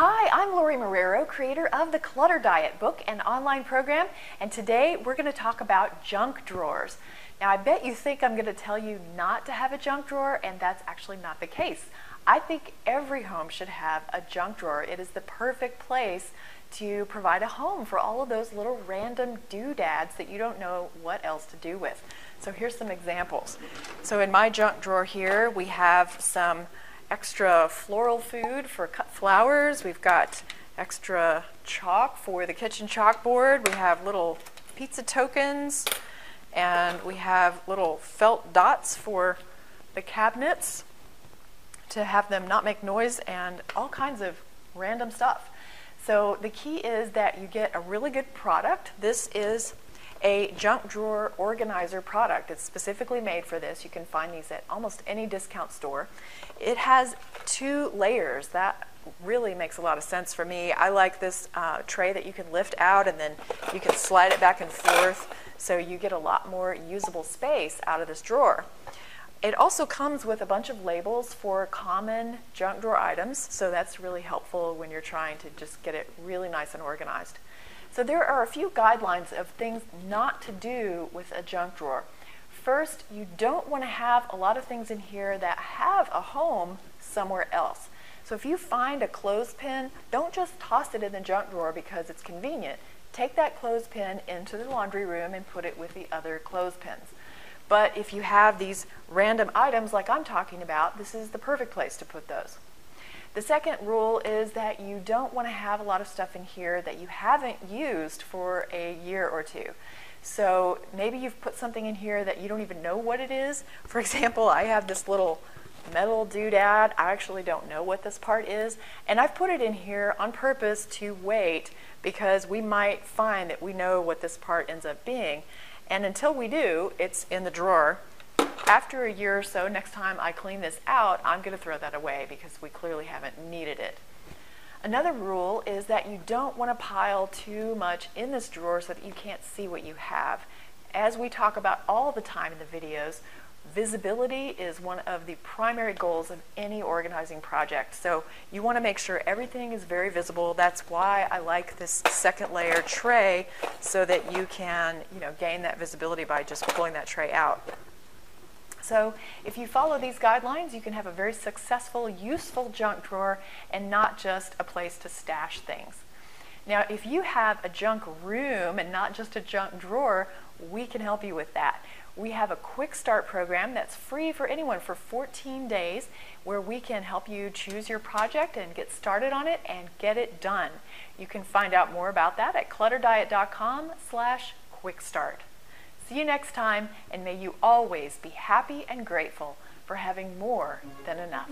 Hi, I'm Lorie Marrero, creator of the Clutter Diet book and online program, and today we're going to talk about junk drawers. Now, I bet you think I'm going to tell you not to have a junk drawer, and that's actually not the case. I think every home should have a junk drawer. It is the perfect place to provide a home for all of those little random doodads that you don't know what else to do with. So here's some examples. So in my junk drawer here, we have some extra floral food for cut flowers. We've got extra chalk for the kitchen chalkboard. We have little pizza tokens, and we have little felt dots for the cabinets to have them not make noise, and all kinds of random stuff. So the key is that you get a really good product. This is a junk drawer organizer product. It's specifically made for this. You can find these at almost any discount store. It has 2 layers. That really makes a lot of sense for me. I like this tray that you can lift out and then you can slide it back and forth, so you get a lot more usable space out of this drawer. It also comes with a bunch of labels for common junk drawer items, so that's really helpful when you're trying to just get it really nice and organized. So there are a few guidelines of things not to do with a junk drawer. First, you don't want to have a lot of things in here that have a home somewhere else. So if you find a clothespin, don't just toss it in the junk drawer because it's convenient. Take that clothespin into the laundry room and put it with the other clothespins. But if you have these random items like I'm talking about, this is the perfect place to put those. The second rule is that you don't want to have a lot of stuff in here that you haven't used for a year or 2. So maybe you've put something in here that you don't even know what it is. For example, I have this little metal doodad. I actually don't know what this part is, and I've put it in here on purpose to wait, because we might find that we know what this part ends up being. And until we do, it's in the drawer. After a year or so, next time I clean this out, I'm going to throw that away because we clearly haven't needed it. Another rule is that you don't want to pile too much in this drawer so that you can't see what you have. As we talk about all the time in the videos, visibility is one of the primary goals of any organizing project. So you want to make sure everything is very visible. That's why I like this second layer tray, so that you can, gain that visibility by just pulling that tray out. So if you follow these guidelines, you can have a very successful, useful junk drawer and not just a place to stash things. Now, if you have a junk room and not just a junk drawer, we can help you with that. We have a quick start program that's free for anyone for 14 days, where we can help you choose your project and get started on it and get it done. You can find out more about that at clutterdiet.com/quickstart. See you next time, and may you always be happy and grateful for having more than enough.